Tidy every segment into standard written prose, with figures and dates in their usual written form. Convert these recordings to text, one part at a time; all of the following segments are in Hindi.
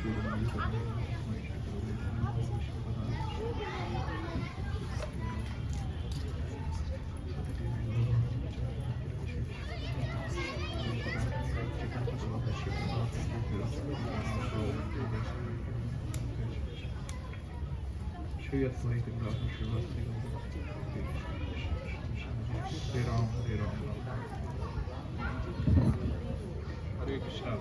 Hare Ram, Hare Ram. Hare Krishna.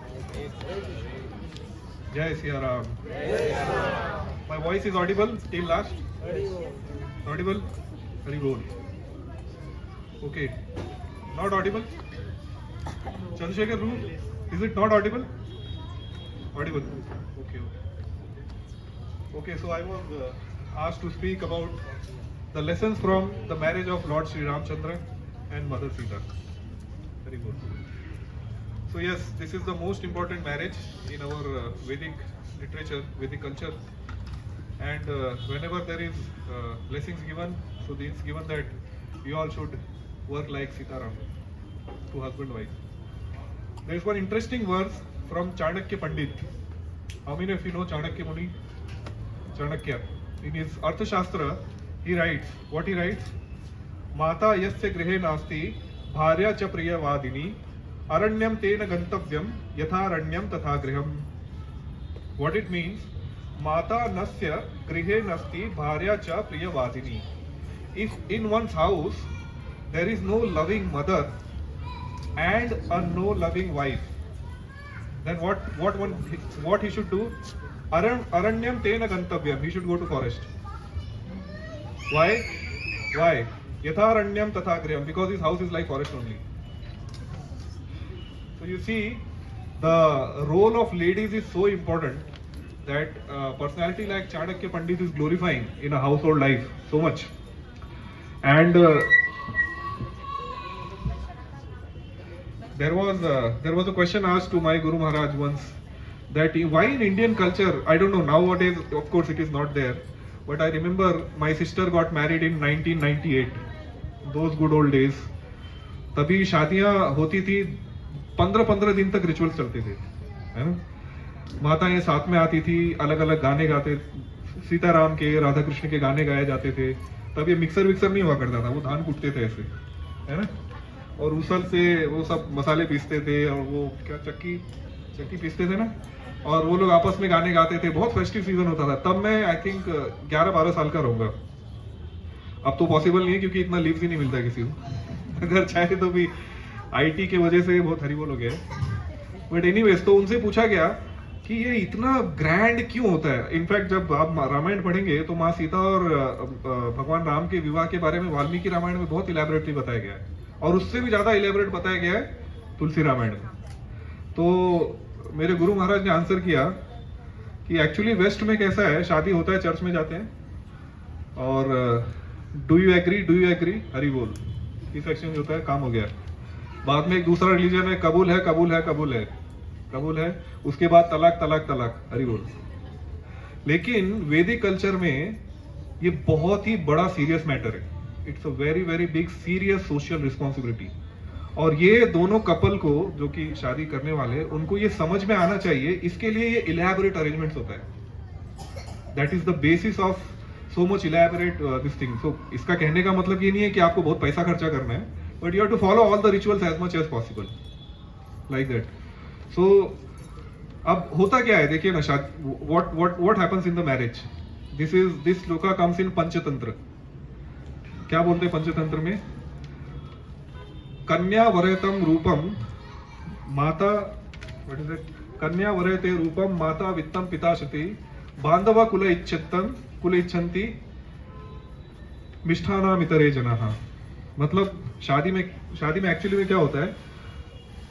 Jai Siya Ram. My voice is audible till last? Audible? Very good. Okay. Not audible? Chandrasekhar Ru, is it not audible? Audible. Okay. Okay, so I was asked to speak about the lessons from the marriage of Lord Sri Ramchandra and Mother Sita. Very good. So yes, this is the most important marriage in our Vedic literature, Vedic culture. And whenever there is blessings given, so it's given that we all should work like Sita Ram, to husband and wife. There is one interesting verse from Chanakya Pandit. How many of you know Chanakya Muni? Chanakya. In his Arthashastra, he writes, what he writes? Mata yasya grihe nasti, bharya cha priya vadini, aranyam tena gantavyam, yatharanyam tatha griham. What it means? Mata nasya grihe nasti, bharya cha priya vadini. If in one's house there is no loving mother and a no loving wife, then what he should do? Aranyam tena gantavyam. He should go to forest. Why? Yatharanyam tatha griham. Because his house is like forest only. So you see, the role of ladies is so important that personality like Chanakya Pandit is glorifying in a household life so much. And there was a question asked to my Guru Maharaj once, that why in Indian culture, I don't know, nowadays of course it is not there, but I remember my sister got married in 1998, those good old days. तभी शादियां होती थी, 15-15 दिन तक रिचुअल्स चलते थे, है ना? माताएं साथ में आती थी, अलग अलग गाने गाते, सीताराम के, राधा कृष्ण के गाने गाए जाते थे. तब ये मिक्सर नहीं हुआ करता था, वो धान कूटते थे ऐसे, है ना? और उसल से वो सब मसाले पीसते थे, और वो क्या चक्की पीसते थे ना, और वो लोग आपस में गाने गाते थे. बहुत फेस्टिव सीजन होता था. तब मैं आई थिंक 11-12 साल का रहूंगा. अब तो पॉसिबल नहीं है क्योंकि इतना लीव्स ही नहीं मिलता है किसी को. अगर चाहे तो भी आईटी के वजह से बहुत हरिबोल हो गया है. बट एनीवेज, तो उनसे पूछा गया कि ये इतना ग्रैंड क्यों होता है. इनफैक्ट जब आप रामायण पढ़ेंगे तो माँ सीता और भगवान राम के विवाह के बारे में वाल्मीकि रामायण में बहुत इलेबोरेटली बताया गया है, और उससे भी ज्यादा इलेबोरेट बताया गया है तुलसी रामायण में. तो मेरे गुरु महाराज ने आंसर किया कि एक्चुअली वेस्ट में कैसा है, शादी होता है, चर्च में जाते हैं, और डू यू एग्री हरि बोल, इस एक्सचेंज होता है, काम हो गया. बाद में एक दूसरा रिलीजन है, कबूल है, उसके बाद तलाक, हरि बोल. लेकिन वैदिक कल्चर में ये बहुत ही बड़ा सीरियस मैटर है. It's a very very big serious social responsibility. और ये दोनों कपल को, जो कि शादी करने वाले, उनको ये समझ में आना चाहिए. इसके लिए ये इलेबोरेट अरेंजमेंट्स होता है. That is the basis of so much elaborate this thing. So इसका कहने का मतलब ये नहीं है कि आपको बहुत पैसा खर्चा करना है, but you have to follow all the rituals as much as possible, like that. So अब होता क्या है, देखिए ना, what happens in the marriage. This shloka comes in Panchatantra. क्या बोलते हैं पंचतंत्र में? कन्या वरेतम रूपम माता, व्हाट इज इट? कन्या वरेते रूपम माता वित्तम पिता शति, बांधवा कुल इच्छन्ति मिष्ठानाम इतरे जनाः. मतलब शादी में एक्चुअली में क्या होता है?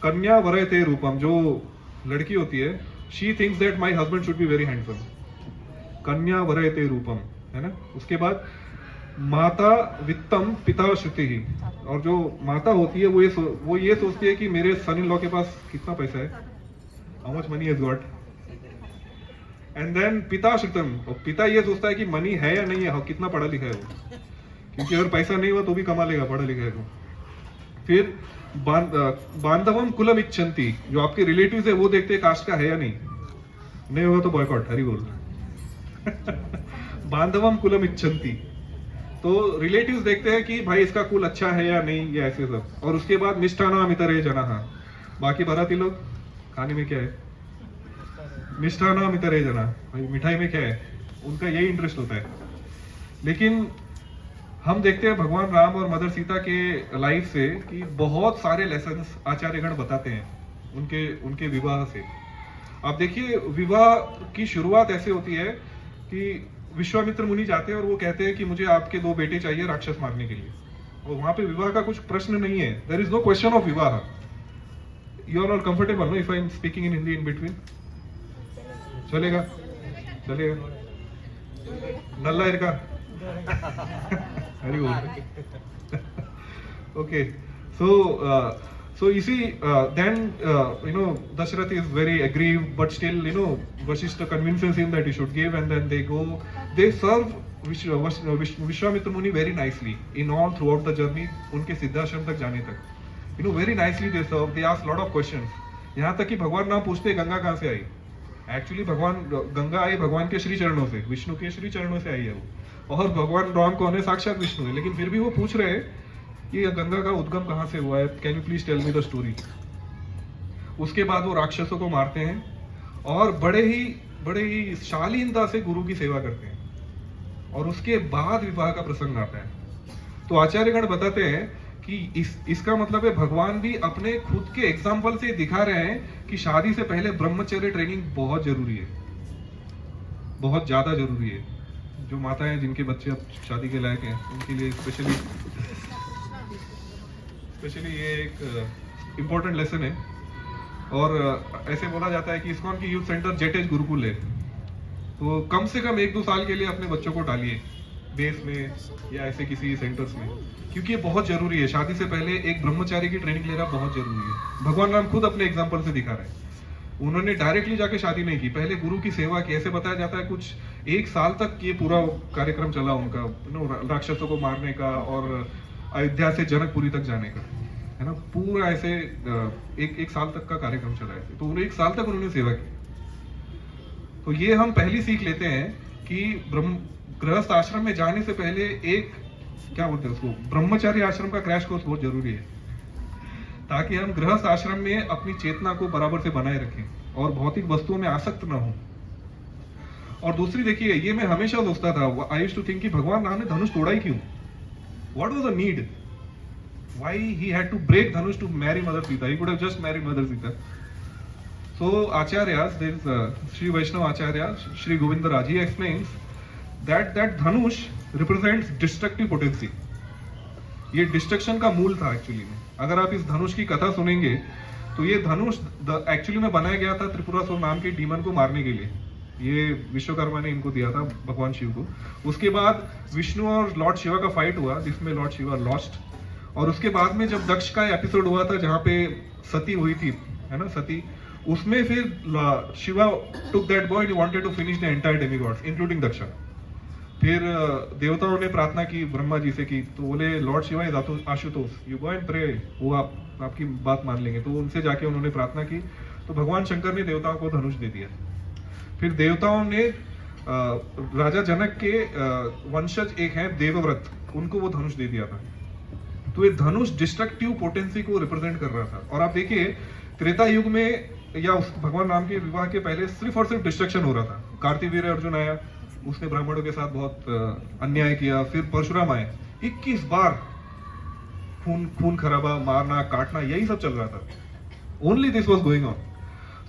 कन्या वरेते रूपम, जो लड़की होती है, she thinks that my husband should be very handsome. कन्या वरेते रूपम, है ना? उसके बाद माता वित्तम पिता श्रुति ही, और जो माता होती है वो ये सोचती है कि मेरे सन इन लॉ के पास कितना पैसा है, how much money has got. And then पिता श्रुतम, और पिता ये सोचता है कि मनी है या नहीं है, कितना पढ़ा लिखा है वो, क्योंकि अगर पैसा नहीं हुआ तो भी कमा लेगा पढ़ा लिखा है वो. फिर बांधवम कुलम इच्छन्ति, जो आपके रिलेटिव्स है वो देखते हैं कास्ट का है या नहीं. नहीं होगा तो बॉयकॉट, हरी बोल। बांधवम कुलम इच्छन्ति, तो रिलेटिव्स देखते हैं कि भाई इसका कुल अच्छा है या नहीं, या ऐसे सब। और उसके बाद मिष्ठाना मितरे जना, बाकी बाराती लोग खाने में क्या है, मिष्ठाना मितरे जना, भाई मिठाई में क्या है, उनका यही इंटरेस्ट होता है। लेकिन हम देखते हैं भगवान राम और मदर सीता के लाइफ से कि बहुत सारे लेसन्स आचार्यगण बताते हैं उनके विवाह से। आप देखिए, विवाह की शुरुआत ऐसे होती है कि विश्वामित्र मुनि जाते हैं और वो कहते हैं कि मुझे आपके 2 बेटे चाहिए राक्षस मारने के लिए, और वहां पे विवाह का कुछ प्रश्न नहीं है, there is no question of vivah. You are all comfortable no if I am speaking in Hindi in between? चलेगा, चलेगा, नल्ला इरका। हरी बोल। Okay, so you see, then Dasharath is very aggrieved, but still Vashishta convinces him that he should give, and then they serve Vishwamitra Muni very nicely in all throughout the journey, उनके सिद्धाश्रम तक जाने तक, very nicely they serve, they ask lot of questions। यहाँ तक कि भगवान राम पूछते गंगा कहाँ से आई। एक्चुअली गंगा आई भगवान के श्री चरणों से, विष्णु के श्री चरणों से आई है वो, और भगवान राम कौन है, साक्षात विष्णु है। लेकिन फिर भी वो पूछ रहे हैं कि गंगा का उद्गम कहाँ से हुआ है, can you please tell me the story. उसके बाद वो राक्षसों को मारते हैं और बड़े ही शालीनता से गुरु की सेवा करते हैं, और उसके बाद विवाह का प्रसंग आता है। तो आचार्यगण बताते हैं कि इसका मतलब है भगवान भी अपने खुद के एग्जाम्पल से दिखा रहे हैं कि शादी से पहले ब्रह्मचर्य ट्रेनिंग बहुत जरूरी है, बहुत ज्यादा जरूरी है। जो माताएं जिनके बच्चे अब शादी के लायक हैं उनके लिए स्पेशली ये एक इम्पोर्टेंट लेसन है। और ऐसे बोला जाता है कि इस्कॉन की यूथ सेंटर जेटेज गुरुकुल है, तो कम से कम 1-2 साल के लिए अपने बच्चों को डालिए बेस में या ऐसे किसी सेंटर्स में, क्योंकि ये बहुत जरूरी है। शादी से पहले एक ब्रह्मचारी की ट्रेनिंग लेना बहुत जरूरी है। भगवान राम खुद अपने एग्जाम्पल से दिखा रहे हैं, उन्होंने डायरेक्टली जाके शादी नहीं की, पहले गुरु की सेवा की। ऐसे बताया जाता है कुछ 1 साल तक ये पूरा कार्यक्रम चला उनका, राक्षसों को मारने का और अयोध्या से जनकपुरी तक जाने का, है ना, पूरा ऐसे एक साल तक का कार्यक्रम चला है। तो 1 साल तक उन्होंने सेवा की। तो ये हम पहली सीख लेते हैं कि गृहस्थ आश्रम में जाने से पहले एक क्या बोलते हैं उसको, ब्रह्मचारी आश्रम का क्रैश कोर्स बहुत जरूरी है, ताकि हम गृहस्थ आश्रम में अपनी चेतना को बराबर से बनाए रखें और भौतिक वस्तुओं में आसक्त ना हो। और दूसरी देखिए, ये मैं हमेशा सोचता था, आई यूज्ड टू थिंक कि भगवान राम ने धनुष तोड़ा ही क्यों, what was the need, why he had to break dhanush to marry mother Sita? He could have just married mother Sita. So acharyas, there is Sri Vaishnava Acharya Sri Govinda Raj, he explains that dhanush represents destructive potency. ये डिस्ट्रक्शन का मूल था एक्चुअली में। अगर आप इस धनुष की कथा सुनेंगे तो ये धनुष एक्चुअली में बनाया गया था त्रिपुरासुर नाम के डीमन को मारने के लिए। ये विश्वकर्मा ने इनको दिया था भगवान शिव को। उसके बाद विष्णु और लॉर्ड शिवा का फाइट हुआ जिसमें लॉर्ड शिवा लॉस्ट, और उसके बाद में जब दक्ष का एपिसोड हुआ था जहाँ पे सती हुई थी, है ना, सती, उसमें फिर Shiva took that boy and wanted to finish the entire demigods including Daksha. फिर देवताओं ने प्रार्थना की ब्रह्मा जी से की, तो बोले Lord Shiva is Ashutosh, you go and pray, वो आपकी बात मान लेंगे। तो उनसे जाके उन्होंने प्रार्थना की, तो भगवान शंकर ने देवताओं को धनुष दे दिया। फिर देवताओं ने राजा जनक के वंशज एक है देवव्रत, उनको वो धनुष दे दिया था। तो ये धनुष डिस्ट्रक्टिव पोटेंसी को रिप्रेजेंट कर रहा था। और आप देखिए त्रेता युग में या भगवान राम के विवाह के पहले सिर्फ और सिर्फ डिस्ट्रक्शन हो रहा था। कार्तिवीर्य अर्जुन आया, उसने ब्राह्मणों के साथ बहुत अन्याय किया। फिर परशुराम आए, 21 बार खून खराबा, मारना, काटना, यही सब चल रहा था। Only this was going on.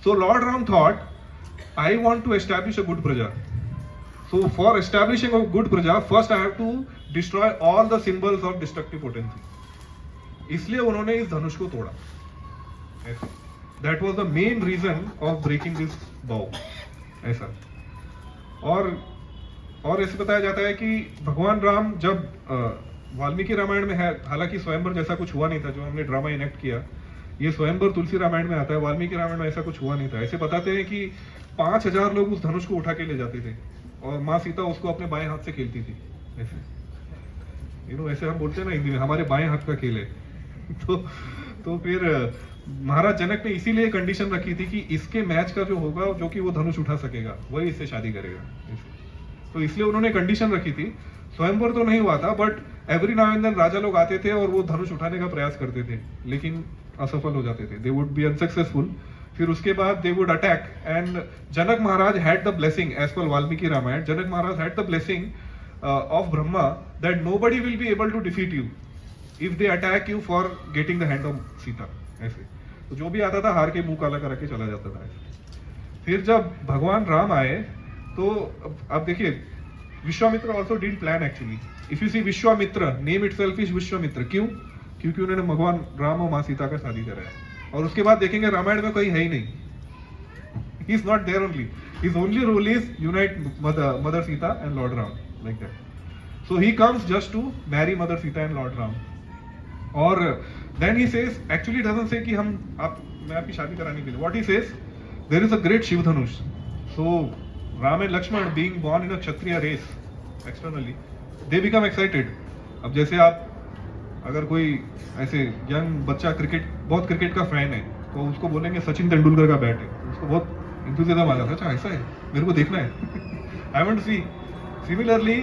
So Lord Ram thought, I want to establish a good प्रजा। So for establishing a good praja, first I have to destroy all the symbols of destructive potency. इसलिए उन्होंने इस धनुष को तोड़ा। That was the main reason of breaking this bow. ऐसा। और ऐसे बताया जाता है कि भगवान राम जब वाल्मीकि रामायण में है, हालांकि स्वयंवर जैसा कुछ हुआ नहीं था जो हमने ड्रामा इनेक्ट किया, ये स्वयंवर तुलसी रामायण में आता है, वाल्मीकि रामायण में ऐसा कुछ हुआ नहीं था। ऐसे बताते हैं कि 5000 लोग उस धनुष को उठा के ले जाते थे और माँ सीता उसको अपने बाएं हाथ से खेलती थी। ऐसे ऐसे हम बोलते हैं ना हिंदी में, हमारे बाएं हाथ का खेल है। तो फिर महाराज जनक ने इसीलिए कंडीशन रखी थी कि इसके मैच का जो होगा, जो कि वो धनुष उठा सकेगा, वही इससे शादी करेगा। तो इसलिए उन्होंने कंडीशन रखी थी। स्वयंवर तो नहीं हुआ था, but every now and then राजा लोग आते थे और वो धनुष उठाने का प्रयास करते थे, लेकिन असफल हो जाते थे, दे वुड बी अनसक्सेसफुल। फिर उसके बाद they would attack and Janak Maharaj had the blessing, as per Valmiki Ramayan, Janak Maharaj had the blessing of Brahma that nobody will be able to defeat you if they attack you for getting the hand of Sita. ऐसे तो जो भी आता था हार के मुंह काला करा के चला जाता था। फिर जब भगवान राम आए तो अब देखिए, Vishwamitra also didn't plan actually. If you see Vishwamitra, name itself is Vishwamitra. क्यों? क्योंकि उन्होंने भगवान राम और माँ सीता का शादी कराया। और उसके बाद देखेंगे रामायण में कोई है ही नहीं, he is not there only, his only role is unite mother Sita and lord Ram, like that. So he comes just to marry mother Sita and lord Ram. और then he says, actually doesn't say कि मैं आपकी शादी कराने के लिए, what he says, there is a great Shiv dhanush. So Ram and Lakshman being born in a kshatriya race externally, they become excited. अब जैसे आप अगर कोई ऐसे यंग बच्चा बहुत क्रिकेट का फैन है, तो उसको बोलेंगे सचिन तेंदुलकर का बैट है, उसको बहुत इंथुसियाज्म आ जाता है, अच्छा ऐसा है, मेरे को देखना है, I want to see. Similarly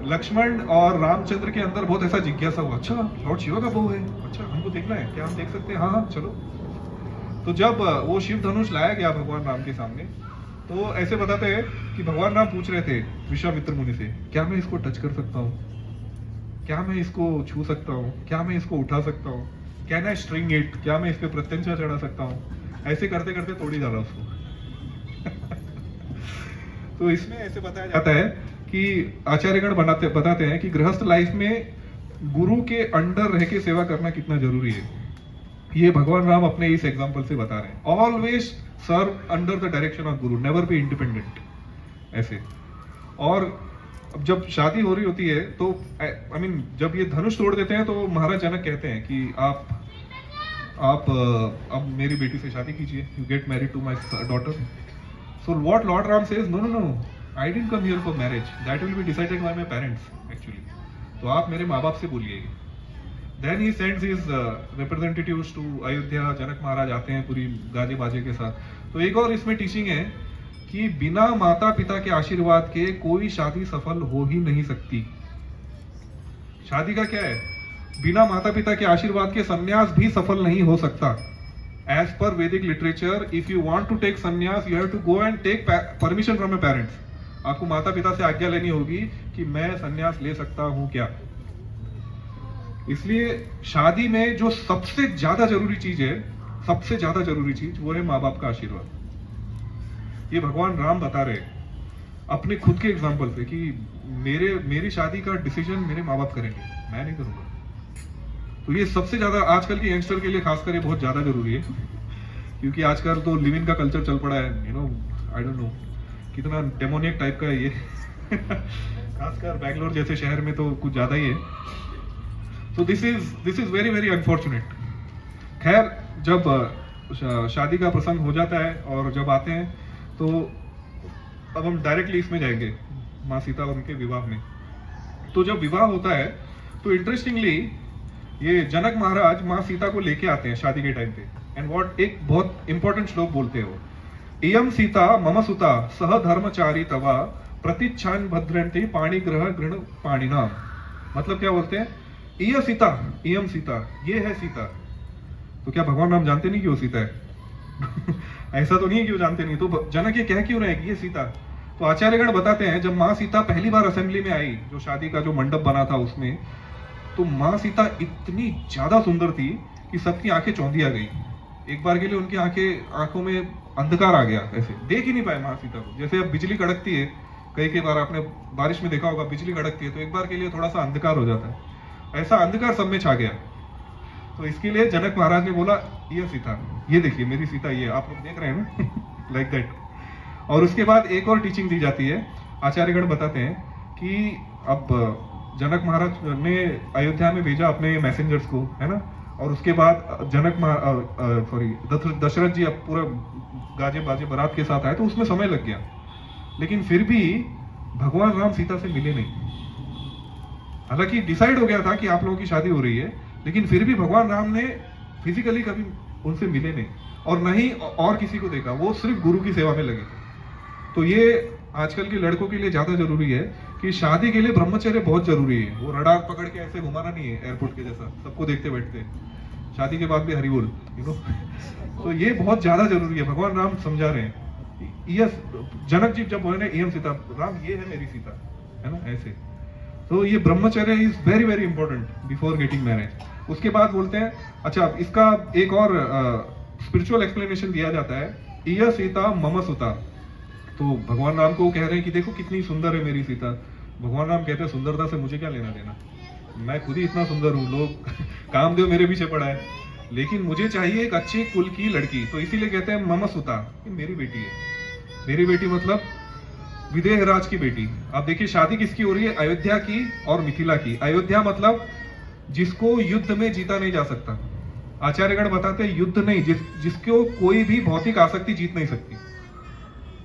Lakshman और रामचंद्र के अंदर बहुत ऐसा जिज्ञासा हुआ, अच्छा लॉर्ड शिवा का बहू है, अच्छा हमको देखना है, क्या हम देख सकते हैं? हाँ हाँ चलो। तो जब वो शिव धनुष लाया गया भगवान राम के सामने, तो ऐसे बताते हैं कि भगवान राम पूछ रहे थे विश्वामित्र मुनि से, क्या मैं इसको टच कर सकता हूँ, क्या मैं इसको छू सकता हूँ, क्या मैं इसको उठा सकता हूँ, कैन आई स्ट्रिंग इट, क्या मैं इस पे प्रत्यंचा चढ़ा सकता हूँ? ऐसे करते करते तोड़ ही डाला उसको। तो इसमें ऐसे बताया जाता है कि आचार्यगण बताते हैं कि गृहस्थ लाइफ में गुरु के अंडर रह के सेवा करना कितना जरूरी है। ये भगवान राम अपने इस एग्जाम्पल से बता रहे हैं। Always serve under the direction of guru, never be independent, ऐसे। और अब जब शादी हो रही होती है तो आई मीन जब ये धनुष तोड़ देते हैं तो महाराज जनक कहते हैं कि आप अब मेरी बेटी से शादी कीजिए, you get married to my daughter. So what lord Ram says, no no no, I didn't come here for marriage, that will be decided by my parents actually, तो आप मेरे माँ बाप से बोलिए। Then he sends his representatives to Ayodhya, Janak Maharaj आते हैं पूरी गाजे बाजे के साथ। तो एक और इसमें टीचिंग है कि बिना माता पिता के आशीर्वाद के कोई शादी सफल हो ही नहीं सकती। शादी का क्या है, बिना माता पिता के आशीर्वाद के संन्यास भी सफल नहीं हो सकता। As per Vedic literature, if you want to take sannyas, you have to go and take permission from your parents. आपको माता पिता से आज्ञा लेनी होगी कि मैं संन्यास ले सकता हूं क्या। इसलिए शादी में जो सबसे ज्यादा जरूरी चीज है, सबसे ज्यादा जरूरी चीज, वो है माँ बाप का आशीर्वाद। ये भगवान राम बता रहे अपने खुद के एग्जाम्पल से कि मेरी शादी का डिसीजन मेरे माँ बाप करेंगे, मैं नहीं करूंगा। तो ये सबसे ज्यादा आजकल के यंगस्टर के लिए खासकर ये बहुत ज्यादा जरूरी है, क्योंकि आजकल तो लिव इन का कल्चर चल पड़ा है, you know, I don't no कितना डेमोनियक टाइप का है ये। खासकर बैंगलोर जैसे शहर में तो कुछ ज्यादा ही है। तो this is very very unfortunate. खैर, जब शादी का प्रसंग हो जाता है और जब आते हैं तो अब हम डायरेक्टली इसमें जाएंगे, माँ सीता और उनके विवाह में। तो जब विवाह होता है तो इंटरेस्टिंगली ये जनक महाराज माँ सीता को लेके आते हैं शादी के टाइम पे, एंड व्हाट एक बहुत इंपॉर्टेंट श्लोक बोलते हैं वो, इयम सीता मम सुता सह धर्मचारी तवा प्रतिच्छान भद्रंती पाणी ग्रह गृण पाणिना। मतलब क्या बोलते हैं, इय सीता, इयम सीता, ये है सीता। तो क्या भगवान राम जानते नहीं कि वो सीता है? ऐसा तो नहीं है कि वो जानते नहीं, तो जनक ये कह क्यों रहे कि ये सीता? तो आचार्यगण बताते हैं जब माँ सीता पहली बार असेंबली में आई, जो शादी का जो मंडप बना था उसमें, तो माँ सीता इतनी ज्यादा सुंदर थी कि सबकी आंखें चौंधी आ गई। एक बार के लिए उनकी आंखों में अंधकार आ गया, ऐसे देख ही नहीं पाए माँ सीता को। जैसे अब बिजली कड़कती है, कई बार आपने बारिश में देखा होगा, बिजली कड़कती है तो एक बार के लिए थोड़ा सा अंधकार हो जाता है, ऐसा अंधकार सब में छा गया। तो इसके लिए जनक महाराज ने बोला, ये सीता, ये देखिए मेरी सीता, ये आप लोग देख रहे हैं ना, लाइक दैट। और उसके बाद एक और टीचिंग दी जाती है। आचार्यगण बताते हैं कि अब जनक महाराज ने अयोध्या में भेजा अपने मैसेंजर्स को, है ना, और उसके बाद दशरथ जी अब पूरा गाजे बाजे बारात के साथ आए, तो उसमें समय लग गया। लेकिन फिर भी भगवान राम सीता से मिले नहीं। हालांकि डिसाइड हो गया था कि आप लोगों की शादी हो रही है, लेकिन फिर भी भगवान राम ने फिजिकली कभी उनसे मिले नहीं, और न ही और किसी को देखा, वो सिर्फ गुरु की सेवा में लगे। तो ये आजकल के लड़कों के लिए ज्यादा जरूरी है कि शादी के लिए ब्रह्मचर्य बहुत जरूरी है। वो रडार पकड़ के ऐसे घुमाना नहीं है एयरपोर्ट के जैसा, सबको देखते बैठते, शादी के बाद भी हरि बोल, तो ये बहुत ज्यादा जरूरी है। भगवान राम समझा रहे हैं। यस, जनक जी जब बोले एम सीता, राम ये है मेरी सीता, है ना, ऐसे। तो ये ब्रह्मचर्य is very very important before getting marriage. उसके बाद बोलते हैं, अच्छा इसका एक और स्पिरिचुअल एक्सप्लेनेशन दिया जाता है, इय सीता मम सुता। तो भगवान राम को कह रहे हैं कि देखो कितनी सुंदर है मेरी सीता। भगवान राम कहते हैं सुंदरता से मुझे क्या लेना देना, मैं खुद ही इतना सुंदर हूँ, लोग कामदेव मेरे पीछे पड़ा है, लेकिन मुझे चाहिए एक अच्छे कुल की लड़की। तो इसीलिए कहते हैं मम सुता, मेरी बेटी है। मेरी बेटी मतलब विदेह राज की बेटी। आप देखिए शादी किसकी हो रही है, अयोध्या की और मिथिला की। अयोध्या मतलब जिसको युद्ध में जीता नहीं जा सकता। आचार्यगण बताते हैं युद्ध नहीं, जिसको कोई भी भौतिक आसक्ति जीत नहीं सकती,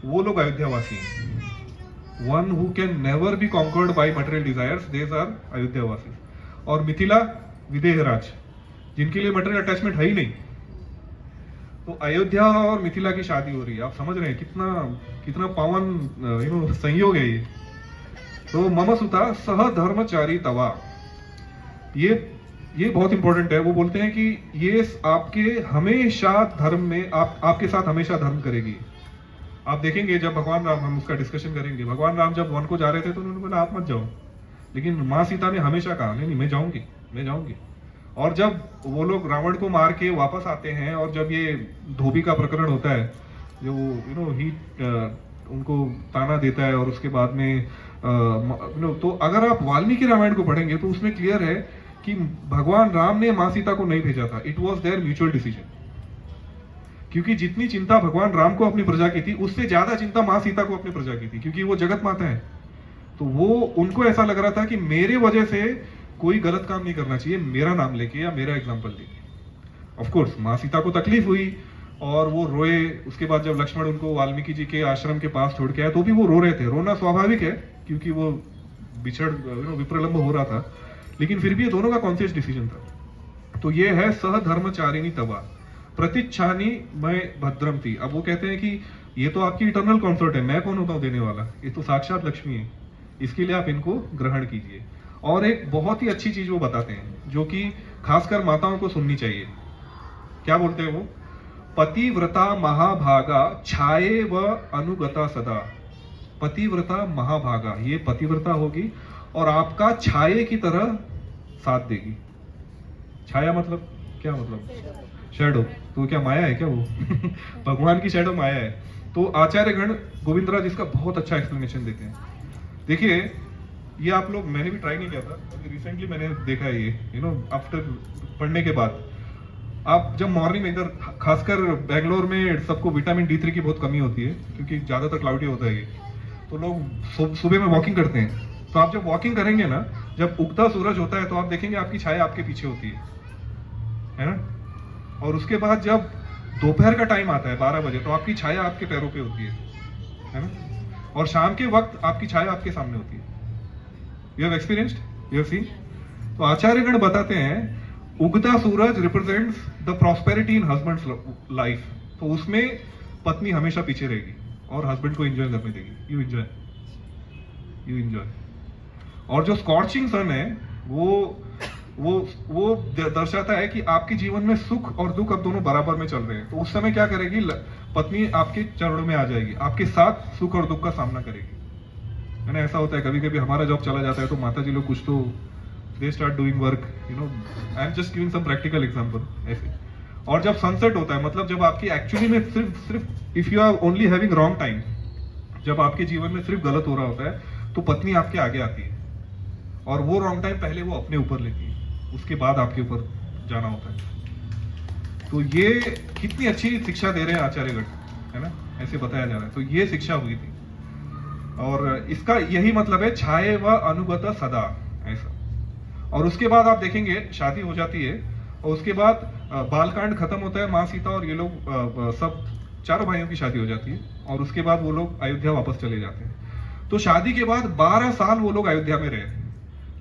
वो लोग अयोध्यावासी हैं। One who can never be conquered by material desires, these are अयोध्यावासी। और मिथिला विदेह राज, जिनके लिए मटेरियल अटैचमेंट है ही नहीं। तो अयोध्या और मिथिला की शादी हो रही है। आप समझ रहे हैं कितना कितना पावन संयोग है ये। तो मम सुता सह धर्मचारी तवा, ये बहुत इंपॉर्टेंट है। वो बोलते हैं कि ये आपके हमेशा धर्म में आपके साथ हमेशा धर्म करेगी। आप देखेंगे जब भगवान राम, हम उसका डिस्कशन करेंगे, भगवान राम जब वन को जा रहे थे तो उन्होंने बोला आप मत जाओ, लेकिन माँ सीता ने हमेशा कहा नहीं मैं जाऊंगी, मैं जाऊंगी। और जब वो लोग रावण को मार के वापस आते हैं, और जब ये धोबी का प्रकरण होता है, जो ही उनको ताना देता है, और उसके बाद में तो अगर आप वाल्मीकि रामायण को पढ़ेंगे तो उसमें क्लियर है कि भगवान राम ने माँ सीता को नहीं भेजा था, it was there mutual decision. क्योंकि जितनी चिंता भगवान राम को अपनी प्रजा की थी, उससे ज्यादा चिंता माँ सीता को अपनी प्रजा की थी, क्योंकि वो जगत माता है। तो वो उनको ऐसा लग रहा था कि मेरे वजह से कोई गलत काम नहीं करना चाहिए, मेरा नाम लेके या मेरा एग्जाम्पल लेके। ऑफ कोर्स माँ सीता को तकलीफ हुई और वो रोए। उसके बाद जब लक्ष्मण उनको वाल्मीकि जी के आश्रम के पास छोड़ के आया तो भी वो रो रहे थे। रोना स्वाभाविक है क्योंकि वो विप्रलंब हो रहा था, लेकिन फिर भी ये दोनों का कॉन्शियस डिसीजन था। तो ये है सह धर्मचारिणी तवा प्रतिच्छानी मैं भद्रम थी। अब वो कहते हैं कि ये तो आपकी इटर्नल कॉन्सर्ट है, मैं कौन होता हूँ देने वाला, ये तो साक्षात लक्ष्मी है, इसके लिए आप इनको ग्रहण कीजिए। और एक बहुत ही अच्छी चीज वो बताते हैं जो कि खासकर माताओं को सुननी चाहिए। क्या बोलते हैं वो, पतिव्रता महाभागा छाये व अनुगता सदा। पतिव्रता महाभागा, ये पतिव्रता होगी और आपका छाये की तरह साथ देगी। छाया मतलब क्या, मतलब शैडो। तो क्या माया है क्या वो भगवान की शैडो माया है। तो आचार्यगण गोविंदराज इसका बहुत अच्छा एक्सप्लेनेशन देते हैं। देखिए ये आप लोग, मैंने भी ट्राई नहीं किया था, अभी रिसेंटली मैंने देखा है ये, आफ्टर पढ़ने के बाद। आप जब मॉर्निंग में इधर, खासकर बेंगलोर में सबको विटामिन D3 की बहुत कमी होती है क्योंकि ज्यादातर क्लाउडी होता है ये, तो लोग सुबह में वॉकिंग करते हैं। तो आप जब वॉकिंग करेंगे ना, जब उगता सूरज होता है तो आप देखेंगे आपकी छाया आपके पीछे होती है ना। और उसके बाद जब दोपहर का टाइम आता है 12 बजे, तो आपकी छाया आपके पैरों पे होती है ना। और शाम के वक्त आपकी छाया आपके सामने होती है। You have experienced, you have seen. तो आचार्यगण बताते हैं उगता सूरज represents the prosperity in husband's life. तो उसमें पत्नी हमेशा पीछे रहेगी और हस्बैंड को एंजॉय करने देगी। You enjoy, you enjoy. और जो स्कॉर्चिंग सन है वो दर्शाता है कि आपके जीवन में सुख और दुख अब दोनों बराबर में चल रहे हैं। तो उस समय क्या करेगी, पत्नी आपके चरणों में आ जाएगी, आपके साथ सुख और दुख का सामना करेगी। है ना, ऐसा होता है कभी कभी हमारा जॉब चला जाता है तो माता जी लोग कुछ तो they start doing work, I am just giving some practical example ऐसे। और जब सनसेट होता है, मतलब जब आपकी एक्चुअली में सिर्फ if you are only having wrong time, जब आपके जीवन में सिर्फ गलत हो रहा होता है तो पत्नी आपके आगे आती है और वो रॉन्ग टाइम पहले वो अपने ऊपर लेती है, उसके बाद आपके ऊपर जाना होता है। तो ये कितनी अच्छी शिक्षा दे रहे हैं आचार्यगण, है ना, ऐसे बताया जा रहा है। तो ये शिक्षा हुई थी और इसका यही मतलब है छाये व अनुगत सदा, ऐसा। और उसके बाद आप देखेंगे शादी हो जाती है और उसके बाद बालकांड खत्म होता है, माँ सीता और ये लोग सब चारों भाइयों की शादी हो जाती है और उसके बाद वो लोग अयोध्या वापस चले जाते हैं। तो शादी के बाद 12 साल वो लोग अयोध्या में रहे,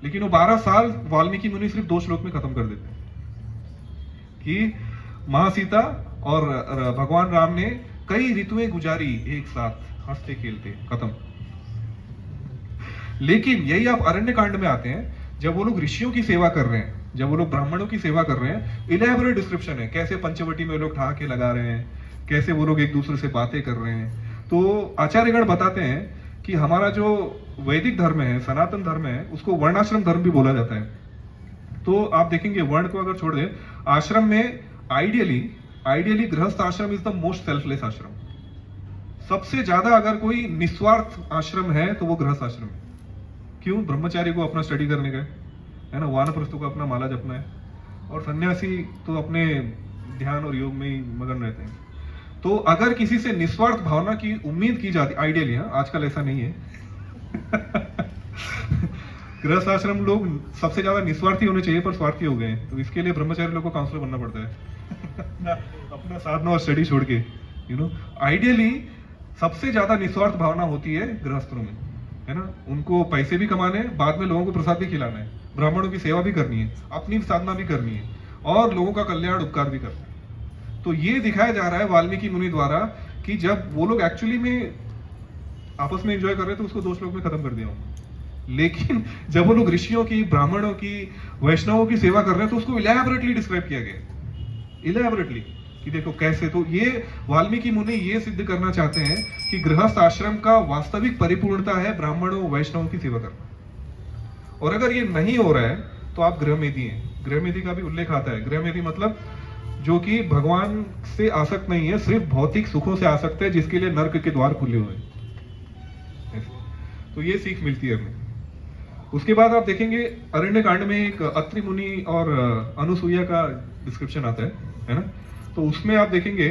लेकिन वो 12 साल वाल्मीकि मुनि सिर्फ 2 श्लोक में खत्म कर देते हैं कि माँ सीता और भगवान राम ने कई ऋतुएं गुजारी एक साथ हंसते खेलते, खत्म। लेकिन यही आप अरण्य कांड में आते हैं, जब वो लोग ऋषियों की सेवा कर रहे हैं, जब वो लोग ब्राह्मणों की सेवा कर रहे हैं, इलेबोरेट डिस्क्रिप्शन है कैसे पंचवटी में लोग ठहाके लगा रहे हैं, कैसे वो लोग एक दूसरे से बातें कर रहे हैं। तो आचार्यगण बताते हैं कि हमारा जो वैदिक धर्म है, सनातन धर्म है, उसको वर्णाश्रम धर्म भी बोला जाता है। तो आप देखेंगे वर्ण को अगर छोड़ दें, आश्रम में आइडियली गृहस्थ आश्रम इज द मोस्ट सेल्फलेस आश्रम। सबसे ज्यादा अगर कोई निस्वार्थ आश्रम है तो वो गृहस्थ आश्रम है। क्यों? ब्रह्मचारी को अपना स्टडी करने का है ना, वानप्रस्थ को अपना माला जपना है, और सन्यासी तो अपने ध्यान और योग में ही मगन रहते हैं। तो अगर किसी से निस्वार्थ भावना की उम्मीद की जाती, आइडियली, आजकल ऐसा नहीं है गृहस्थ आश्रम लोग सबसे ज्यादा निस्वार्थी होने चाहिए, पर स्वार्थी हो गए हैं। तो इसके लिए ब्रह्मचारी लोग को काउंसलर बनना पड़ता है अपना साधना और स्टडी छोड़ के, आइडियली सबसे ज्यादा निस्वार्थ भावना होती है गृहस्थों में, है ना। उनको पैसे भी कमाने हैं, बाद में लोगों को प्रसाद भी खिलाना है, ब्राह्मणों की सेवा भी करनी है, अपनी साधना भी करनी है, और लोगों का कल्याण उपकार भी करना है। तो ये दिखाया जा रहा है वाल्मीकि मुनि द्वारा कि जब वो लोग एक्चुअली में आपस में एंजॉय कर रहे थे, उसको 2 श्लोक में खत्म कर दिया हूं। लेकिन जब वो लोग ऋषियों की, ब्राह्मणों की, वैष्णवों की सेवा कर रहे हैं, तो उसको इलैबोरेटली डिस्क्राइब किया गया, इलैबोरेटली, कि देखो कैसे। तो ये वाल्मीकि मुनि ये सिद्ध करना चाहते हैं कि गृहस्थ आश्रम का वास्तविक परिपूर्णता है ब्राह्मणों वैष्णवों की सेवा करना। और अगर ये नहीं हो रहा है तो आप गृहमेधी हैं। गृहमेधी का भी उल्लेख आता है। गृहमेधी मतलब जो कि भगवान से आसक्त नहीं है, सिर्फ भौतिक सुखों से आसक्त है, जिसके लिए नर्क के द्वार खुले हुए हैं। तो ये सीख मिलती है हमें। उसके बाद आप देखेंगे अरण्य कांड में एक अत्रि मुनि और अनुसुईया का डिस्क्रिप्शन आता है ना। तो उसमें आप देखेंगे,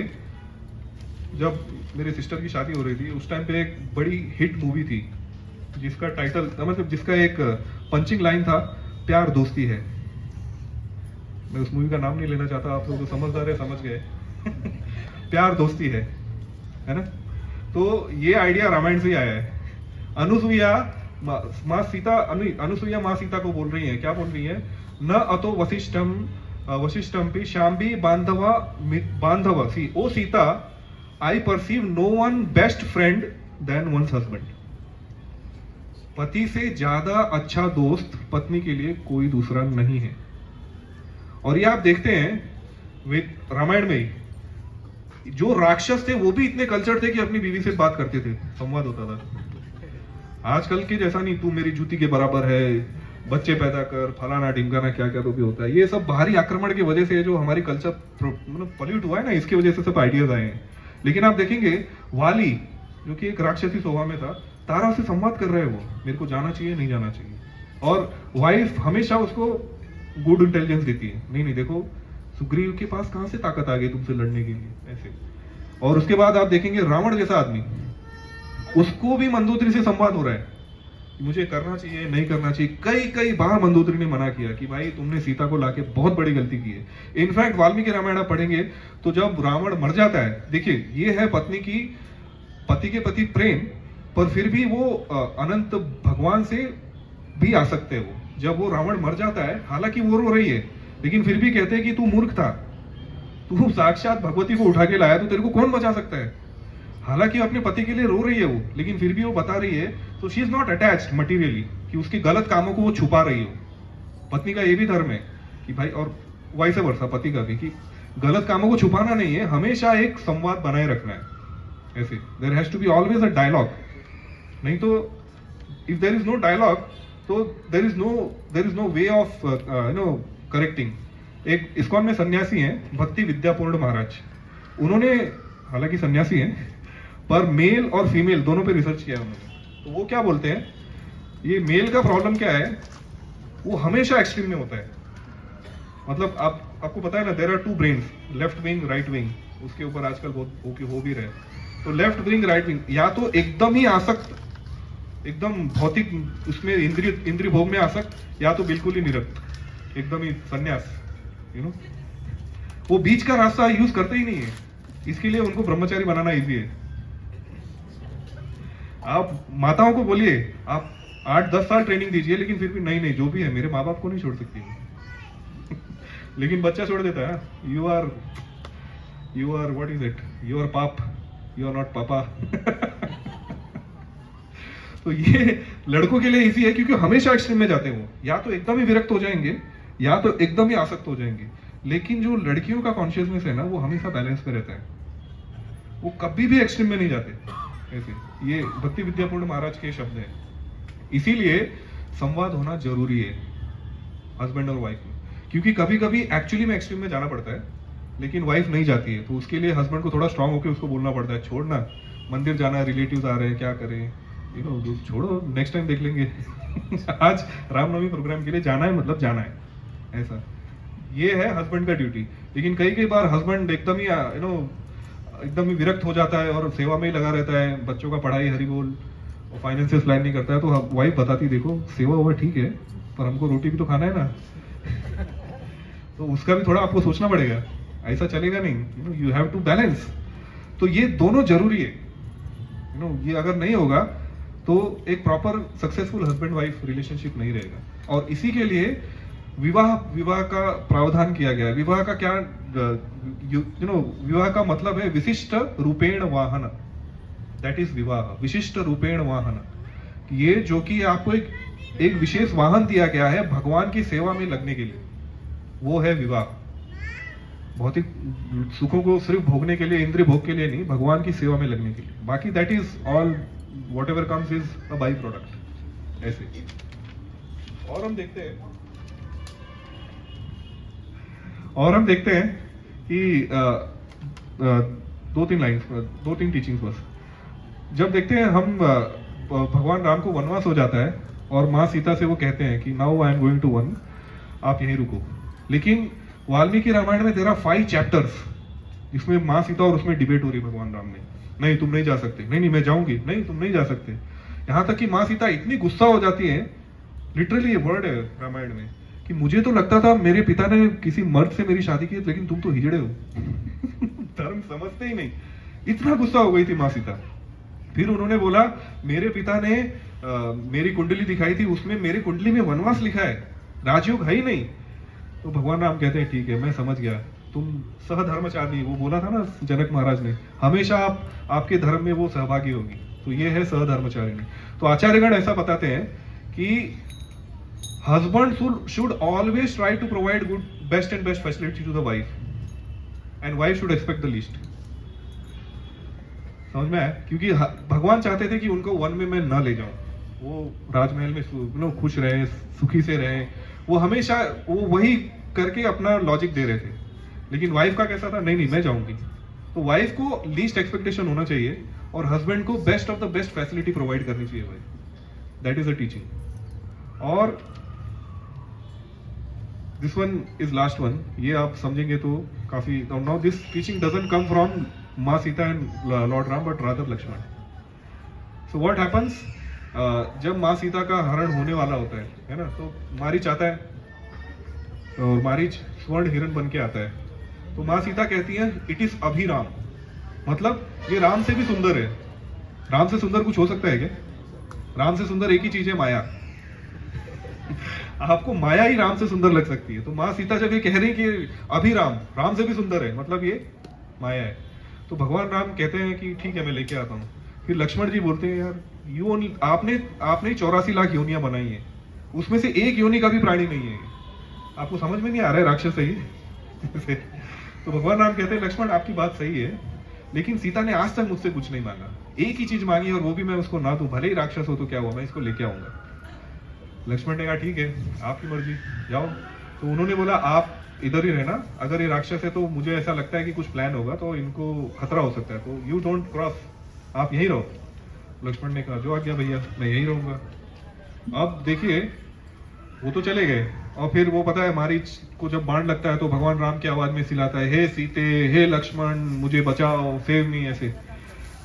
जब मेरे सिस्टर की शादी हो रही थी, उस टाइम पे एक बड़ी हिट मूवी थी जिसका टाइटल, मतलब जिसका एक पंचिंग लाइन था, प्यार दोस्ती है। मैं उस मूवी का नाम नहीं लेना चाहता, आप लोग तो समझदार है, समझ गए प्यार दोस्ती है ना। तो ये आइडिया रामायण से ही आया है। अनुसुईया माँ सीता को बोल रही है, क्या बोल रही है? न अतो वशिष्ठम पे शाम्बी बांधवा सी ओ Sita, I perceive no one best friend than one's husband. पति से ज्यादा अच्छा दोस्त पत्नी के लिए कोई दूसरा नहीं है। और ये आप देखते हैं रामायण में ही, जो राक्षस थे वो भी इतने कल्चर थे कि अपनी बीवी से बात करते थे, संवाद होता था। आजकल के जैसा नहीं, तू मेरी जूती के बराबर है, बच्चे पैदा कर, फलाना ढिमकाना, क्या क्या तो भी होता है। ये सब बाहरी आक्रमण की वजह से जो हमारी कल्चर मतलब पॉल्यूट हुआ है ना, इसकी वजह से सब आइडियाज आए हैं। लेकिन आप देखेंगे वाली जो कि एक राक्षसी स्वभाव में था, तारा से संवाद कर रहे हैं, वो मेरे को जाना चाहिए, नहीं जाना चाहिए। और वाइफ हमेशा उसको गुड इंटेलिजेंस देती है, नहीं देखो सुग्रीव के पास कहां से ताकत आ गई तुमसे लड़ने के लिए, ऐसे। और उसके बाद आप देखेंगे रावण जैसा आदमी, उसको भी मंदोदरी से संवाद हो रहा है, मुझे करना चाहिए, नहीं करना चाहिए। कई बार मंदोदरी ने मना किया कि भाई तुमने सीता को लाके बहुत बड़ी गलती की है। इनफैक्ट वाल्मीकि रामायण आप पढ़ेंगे तो जब रावण मर जाता है, देखिए ये है पत्नी की, पति के प्रति प्रेम, पर फिर भी वो अनंत भगवान से भी आसक्त है। वो जब वो रावण मर जाता है, हालांकि वो रो रही है, लेकिन फिर भी कहते हैं कि तू मूर्ख था, तू साक्षात भगवती को उठा के लाया, तो तेरे को कौन बचा सकता है। हालांकि अपने पति के लिए रो रही है वो, लेकिन फिर भी वो बता रही है, तो she is not attached materially, कि उसकी गलत कामों को वो छुपा रही हो। पत्नी का ये भी धर्म है कि भाई, और वाइस वर्सा पति का भी, कि गलत कामों को छुपाना नहीं है, हमेशा एक संवाद बनाए रखना है। ऐसे there has to be always a dialogue, नहीं तो if there is no dialogue तो there is no way of correcting. एक इस्कॉन में सन्यासी हैं, भक्ति विद्यापूर्ण महाराज, उन्होंने, हालांकि सन्यासी हैं, पर मेल और फीमेल दोनों पे रिसर्च किया उन्होंने। तो वो क्या बोलते हैं, ये मेल का प्रॉब्लम क्या है, वो हमेशा एक्सट्रीम में होता है। मतलब आपको पता है ना, there are 2 brains, left wing, right wing, उसके ऊपर आजकल बहुत हो भी रहे। तो लेफ्ट विंग, राइट विंग, या तो एकदम ही आसक्त, एकदम भौतिक उसमें इंद्रिय भोग में आसक्त, या तो बिल्कुल ही निरक्त, एकदम ही सन्यास, वो बीच का रास्ता यूज करते ही नहीं है। इसके लिए उनको ब्रह्मचारी बनाना इजी है। आप माताओं को बोलिए आप 8-10 साल ट्रेनिंग दीजिए, लेकिन फिर भी नहीं जो भी है, मेरे माँ बाप को नहीं छोड़ सकती लेकिन बच्चा छोड़ देता है, you are You are, what is it? You are pap. You are not papa. तो ये लड़कों के लिए इजी है क्योंकि हमेशा एक्सट्रीम में जाते हैं वो, या तो एकदम ही विरक्त हो जाएंगे या तो एकदम ही आसक्त हो जाएंगे। लेकिन जो लड़कियों का कॉन्शियसनेस है ना, वो हमेशा बैलेंस पे रहता है, वो कभी भी एक्सट्रीम में नहीं जाते ऐसे। ये भक्ति विद्यापूर्ण महाराज के शब्द हैं। इसीलिए संवाद होना जरूरी है हस्बैंड और वाइफ में, क्योंकि कभी कभी एक्चुअली में एक्सट्रीम में जाना पड़ता है लेकिन वाइफ नहीं जाती है, तो उसके लिए हस्बैंड को थोड़ा स्ट्रांग होकर उसको बोलना पड़ता है, छोड़ना, मंदिर जाना है, रिलेटिव्स आ रहे हैं, क्या करें, छोड़ो, नेक्स्ट टाइम देख लेंगे। आज रामनवमी प्रोग्राम के लिए जाना है, मतलब जाना है, ऐसा। ये है हस्बैंड का ड्यूटी। लेकिन कई बार हस्बैंड एकदम ही एकदम ही विरक्त हो जाता है और सेवा में ही लगा रहता है, बच्चों का पढ़ाई, हरि बोल, और फाइनेंशियल प्लान नहीं करता है, तो वाइफ बताती, देखो सेवा हुआ ठीक है पर हमको रोटी भी तो खाना है ना। तो उसका भी थोड़ा आपको सोचना पड़ेगा, ऐसा चलेगा नहीं, यू हैव टू बैलेंस। तो ये दोनों जरूरी है, ये अगर नहीं होगा तो एक proper successful husband wife relationship नहीं रहेगा। और इसी के लिए विवाह का प्रावधान किया गया है। विवाह का क्या, विवाह का मतलब है विशिष्ट रूपेण वाहन, दैट इज विवाह, विशिष्ट रूपेण वाहन। ये जो कि आपको एक विशेष वाहन दिया गया है भगवान की सेवा में लगने के लिए, वो है विवाह। भौतिक सुखों को सिर्फ भोगने के लिए, इंद्रिय भोग के लिए नहीं, भगवान की सेवा में लगने के लिए। बाकी that is all, what ever comes is a by product, ऐसे। और हम देखते हैं कि दो तीन टीचिंग्स बस। जब देखते हैं हम, भगवान राम को वनवास हो जाता है और माँ सीता से वो कहते हैं कि now I am going to one, आप यहीं रुको। लेकिन वाल्मीकि रामायण में देयर आर 5 चैप्टर्स, इसमें माँ सीता और उसमें डिबेट हो रही है भगवान राम में, नहीं तुम नहीं जा सकते, नहीं मैं जाऊंगी, नहीं तुम नहीं जा सकते। यहाँ तक कि माँ सीता इतनी गुस्सा हो जाती है, लिटरली ये वर्ड है रामायण में, कि मुझे तो लगता था मेरे पिता ने किसी मर्द से मेरी शादी की, लेकिन तुम तो हिजड़े हो। धर्म समझते ही नहीं, इतना गुस्सा हो गई थी माँ सीता। फिर उन्होंने बोला, मेरे पिता ने मेरी कुंडली दिखाई थी, उसमें मेरी कुंडली में वनवास लिखा है, राजयोग है ही नहीं। तो भगवान राम कहते हैं ठीक है मैं समझ गया, तुम सहधर्मचारिणी, वो बोला था ना जनक महाराज ने, हमेशा आपके धर्म में वो सहभागी होगी, तो ये है सहधर्मचारिणी। तो आचार्यगण ऐसा बताते हैं कि husband should always try to provide good, best and best facility to the wife, and wife should expect the least. समझ में आया? क्योंकि भगवान चाहते थे कि उनको वन में मैं ना ले जाऊं, वो राजमहल में खुश रहे, सुखी से रहे, वो हमेशा वो वही करके अपना लॉजिक दे रहे थे। लेकिन वाइफ का कैसा था, नहीं मैं जाऊंगी। तो वाइफ को लीस्ट एक्सपेक्टेशन होना चाहिए और हस्बैंड को best of the best facility provide करनी चाहिए भाई, दैट इज अ टीचिंग। और this one is last one, ये आप समझेंगे तो काफी। Now this teaching doesn't come from माँ Sita and lord Ram but rather Lakshman. So what happens, जब माँ सीता का हरण होने वाला होता है ना, तो मारीच आता है और मारीच स्वर्ण हिरण बन के आता है। तो माँ सीता कहती है इट इज अभिराम, मतलब ये राम से भी सुंदर है। राम से सुंदर कुछ हो सकता है क्या? राम से सुंदर एक ही चीज है, माया। आपको माया ही राम से सुंदर लग सकती है। तो माँ सीता जब ये कह रही कि अभिराम, राम से भी सुंदर है, मतलब ये माया है। तो भगवान राम कहते हैं कि ठीक है मैं लेके आता हूँ। फिर लक्ष्मण जी बोलते हैं यार आपने 84 लाख योनियां बनाई हैं, उसमें से एक योनि का भी प्राणी नहीं है, आपको समझ में नहीं आ रहा है राक्षस है ये। तो भगवान राम कहते हैं लक्ष्मण आपकी बात सही है, लेकिन सीता ने आज तक मुझसे कुछ नहीं मांगा, एक ही चीज मांगी और वो भी मैं उसको ना दूं, भले ही राक्षस हो तो क्या हुआ, मैं इसको लेके आऊंगा। लक्ष्मण ने कहा ठीक है आपकी मर्जी, जाओ। तो उन्होंने बोला आप इधर ही रहना, अगर ये राक्षस है तो मुझे ऐसा लगता है कि कुछ प्लान होगा तो इनको खतरा हो सकता है, तो यू डोंट क्रॉस, आप यहीं रहो। लक्ष्मण ने कहा जो आज्ञा भैया, मैं यहीं रहूंगा। अब देखिए वो तो चले गए और फिर वो पता है मारीच को जब बाण लगता है तो भगवान राम की आवाज में सिलाता है हे सीते हे लक्ष्मण मुझे बचाओ, सेव मी, ऐसे।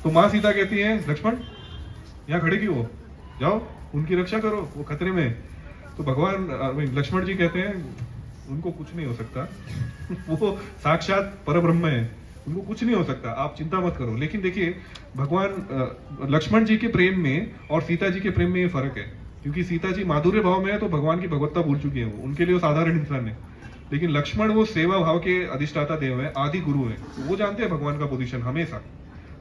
तो माँ सीता कहती है लक्ष्मण यहाँ खड़े क्यों हो, जाओ उनकी रक्षा करो, वो खतरे में। तो भगवान लक्ष्मण जी कहते हैं उनको कुछ नहीं हो सकता, वो साक्षात परब्रह्म है, उनको कुछ नहीं हो सकता, आप चिंता मत करो। लेकिन देखिए भगवान लक्ष्मण जी के प्रेम में और सीता जी के प्रेम में ये फर्क है, क्योंकि सीता जी माधुर्य भाव में है तो भगवान की भगवत्ता भूल चुकी है, वो उनके लिए वो साधारण इंसान है। लेकिन लक्ष्मण वो सेवा भाव के अधिष्ठाता देव है, आदि गुरु है, वो जानते हैं भगवान का पोजीशन हमेशा।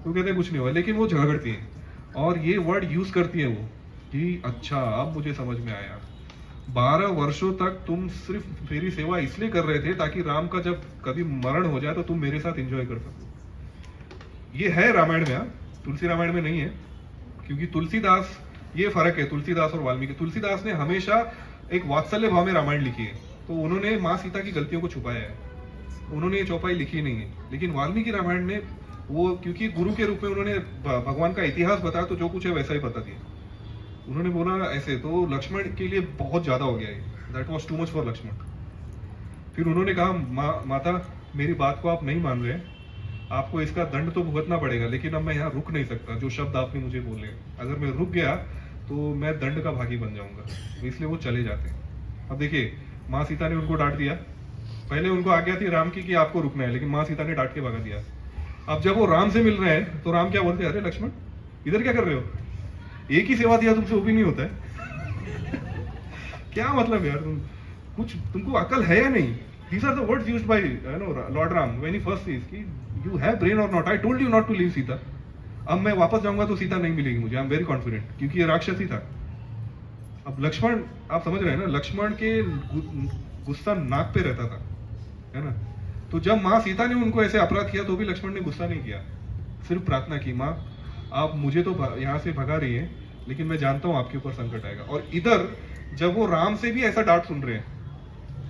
वो कहते हैं कुछ नहीं हुआ, लेकिन वो झगड़ती है और ये वर्ड यूज करती है वो कि अच्छा अब मुझे समझ में आया, 12 वर्षों तक तुम सिर्फ मेरी सेवा इसलिए कर रहे थे ताकि राम का जब कभी मरण हो जाए तो तुम मेरे साथ एंजॉय कर सको। ये है रामायण में, तुलसी रामायण में नहीं है, क्योंकि तुलसीदास, ये फर्क है तुलसीदास और वाल्मीकि। तुलसीदास ने हमेशा एक वात्सल्य भाव में रामायण लिखी है, तो उन्होंने माँ सीता की गलतियों को छुपाया है, उन्होंने ये चौपाई लिखी नहीं है। लेकिन वाल्मीकि रामायण ने वो, क्योंकि गुरु के रूप में उन्होंने भगवान का इतिहास बताया, तो जो कुछ है वैसा ही बता दिया। उन्होंने बोला ऐसे, तो लक्ष्मण के लिए बहुत ज्यादा हो गया है, that was too much for Lakshman. फिर उन्होंने कहा माता मेरी बात को आप नहीं मान रहे, आपको इसका दंड तो भुगतना पड़ेगा, लेकिन अब मैं यहाँ रुक नहीं सकता, जो शब्द आपने मुझे बोले, अगर मैं रुक गया तो मैं दंड का भागी बन जाऊंगा, तो इसलिए वो चले जाते हैं। अब देखिए माँ सीता ने उनको डांट दिया, पहले उनको आज्ञा थी राम की कि आपको रुकना है, लेकिन माँ सीता ने डांट के भगा दिया। अब जब वो राम से मिल रहे हैं तो राम क्या बोलते हैं, अरे लक्ष्मण इधर क्या कर रहे हो, एक ही सेवा दिया तुमसे वो भी नहीं होता है क्या मतलब यार, तुमको अकल है या नहीं। These are the words used by Lord Ram when he first says कि you have brain or not, I told you not to leave Sita। अब मैं वापस जाऊंगा तो सीता नहीं मिलेगी मुझे, आई एम वेरी कॉन्फिडेंट, क्योंकि ये राक्षसी था। अब लक्ष्मण, आप समझ रहे हैं ना, लक्ष्मण के गुस्सा नाक पे रहता था, है ना। तो जब माँ सीता ने उनको ऐसे अपराध किया तो भी लक्ष्मण ने गुस्सा नहीं किया, सिर्फ प्रार्थना की, माँ आप मुझे तो यहाँ से भगा रही है, लेकिन मैं जानता हूँ आपके ऊपर संकट आएगा। और इधर जब वो राम से भी ऐसा डांट सुन रहे हैं,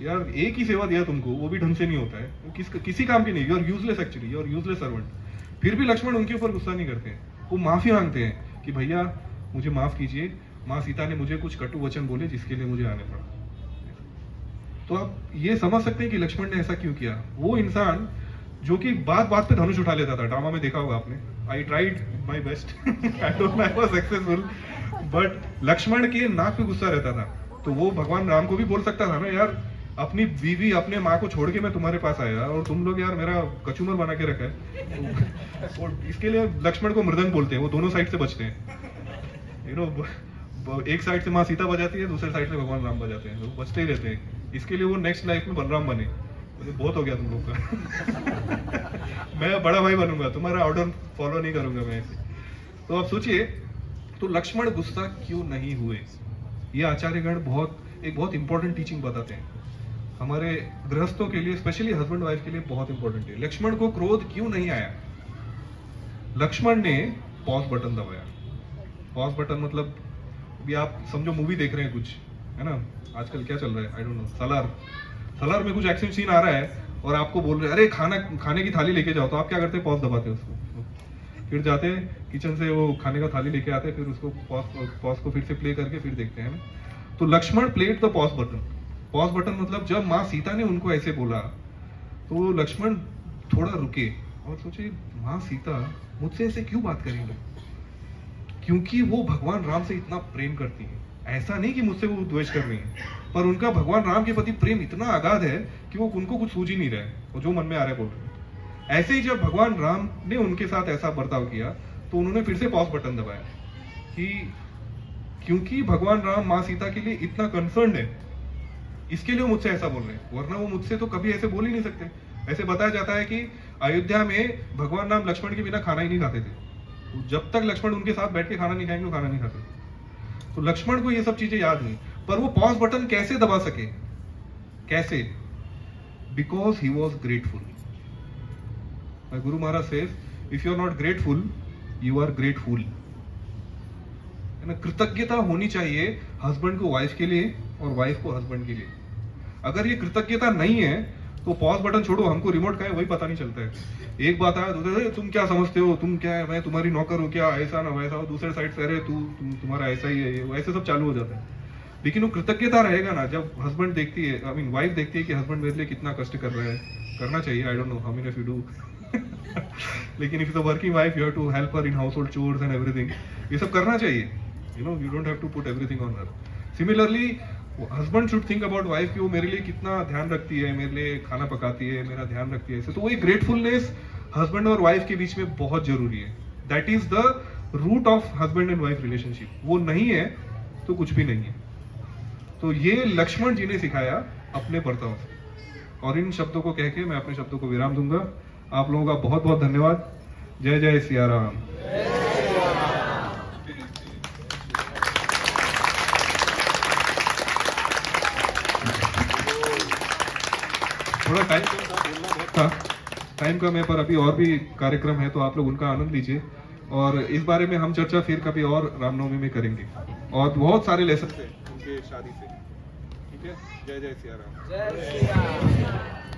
यार एक ही सेवा दिया तुमको, वो भी ढंग से नहीं होता है, किसी काम की नहीं, you are useless actually, you are useless servant. फिर भी लक्ष्मण उनके ऊपर गुस्सा नहीं करते हैं, वो माफी मांगते हैं कि भैया मुझे माफ कीजिए, माँ सीता ने मुझे कुछ कटु वचन बोले जिसके लिए मुझे आने पड़ा। तो आप ये समझ सकते हैं कि लक्ष्मण ने ऐसा क्यों किया। वो इंसान जो कि बात बात पे धनुष उठा लेता था, ड्रामा में देखा होगा आपने, I tried my best, I don't know I was successful, but Lakshman के नाक पे गुस्सा रहता था। तो वो भगवान राम को भी बोल सकता था ना, यार अपनी बीवी अपने माँ को छोड़ के मैं तुम्हारे पास आया और तुम लोग यार मेरा कचूमर बना के रखा है। और इसके लिए लक्ष्मण को मृदंग बोलते हैं, वो दोनों साइड से बचते हैं, यू नो, एक साइड से माँ सीता बजाती है, दूसरे साइड से भगवान राम बजाते हैं, वो बचते ही रहते हैं। इसके लिए वो नेक्स्ट लाइफ में बलराम बने, मुझे बहुत हो गया तुम लोग का मैं बड़ा भाई बनूंगा, तुम्हारा ऑर्डर फॉलो नहीं करूंगा मैं ऐसे। तो आप सोचिए, तो लक्ष्मण गुस्सा क्यों नहीं हुए, ये आचार्यगण एक बहुत इंपॉर्टेंट टीचिंग बताते हैं हमारे गृहस्थों के लिए, स्पेशली हस्बैंड वाइफ के लिए बहुत इंपॉर्टेंट है। लक्ष्मण को क्रोध क्यों नहीं आया, लक्ष्मण ने पॉज बटन दबाया। पॉज बटन मतलब अभी आप समझो मूवी देख रहे हैं कुछ, है ना, आजकल क्या चल रहा है आई डोंट नो, सलार में कुछ एक्शन सीन आ रहा है और आपको बोल रहे हैं अरे खाने की थाली लेके जाओ, तो आप क्या करते हैं, पॉज दबाते हैं उसको, फिर जाते किचन से वो खाने का थाली लेके आते हैं, फिर उसको पॉज को फिर से प्ले करके फिर देखते हैं ना। तो Lakshman played the pause button. Pause button मतलब जब माँ सीता ने उनको ऐसे बोला तो लक्ष्मण थोड़ा रुके और सोचे माँ सीता मुझसे ऐसे क्यों बात करेंगे, क्योंकि वो भगवान राम से इतना प्रेम करती है। ऐसा नहीं कि मुझसे वो द्वेष कर रही है, पर उनका भगवान राम के प्रति प्रेम इतना अगाध है कि वो उनको कुछ सूझ ही नहीं रहा है, और जो मन में आ रहा है बोल रहे हैं। ऐसे ही जब भगवान राम ने उनके साथ ऐसा बर्ताव किया तो उन्होंने फिर से पॉज बटन दबाया कि क्योंकि भगवान राम माँ सीता के लिए इतना कंसर्न है, इसके लिए वो मुझसे ऐसा बोल रहे हैं, वरना वो मुझसे तो कभी ऐसे बोल ही नहीं सकते। ऐसे बताया जाता है कि अयोध्या में भगवान राम लक्ष्मण के बिना खाना ही नहीं खाते थे, जब तक लक्ष्मण उनके साथ बैठ के खाना नहीं खाएंगे वो खाना नहीं खाते। तो लक्ष्मण को ये सब चीजें याद नहीं, पर वो पॉज बटन कैसे दबा सके, कैसे, because he was grateful. Guru Maharaj says if you are not grateful you are grateful. है ना, कृतज्ञता होनी चाहिए हस्बैंड को वाइफ के लिए और वाइफ को हस्बैंड के लिए। अगर ये कृतज्ञता नहीं है तो पॉज बटन छोड़ो, हमको रिमोट का है वही पता नहीं चलता है। एक बात आया दूसरे, तुम क्या समझते हो, तुम क्या है, मैं तुम्हारी नौकर हूँ क्या, ऐसा ना वैसा हो, दूसरे साइड से अरे तुम्हारा ऐसा ही है, ऐसे सब चालू हो जाता है। लेकिन वो कृतज्ञता रहेगा ना, जब हस्बैंड देखती है, आई मीन वाइफ देखती है कि हस्बैंड मेरे लिए कितना कष्ट कर रहा है, करना चाहिए, I don't know how many of you do लेकिन if is a working wife you have to help her in household chores and everything, ये सब करना चाहिए, you know, you don't have to put everything on her. Similarly husband should think about wife कि वो मेरे लिए कितना ध्यान रखती है, मेरे लिए खाना पकाती है, मेरा ध्यान रखती है ऐसे। तो वो एक ग्रेटफुलनेस हस्बैंड और वाइफ के बीच में बहुत जरूरी है। That is the root of husband and wife relationship. वो नहीं है तो कुछ भी नहीं है। तो ये लक्ष्मण जी ने सिखाया अपने बर्ताव से। और इन शब्दों को कह के मैं अपने शब्दों को विराम दूंगा। आप लोगों का बहुत बहुत धन्यवाद। जय जय सिया राम। थोड़ा टाइम था, टाइम कम है, पर अभी और भी कार्यक्रम है तो आप लोग उनका आनंद लीजिए। और इस बारे में हम चर्चा फिर कभी और रामनवमी में करेंगे। और बहुत सारे लेसन थे उनके शादी से। ठीक है, जय जय सिया राम। जय श्री राम।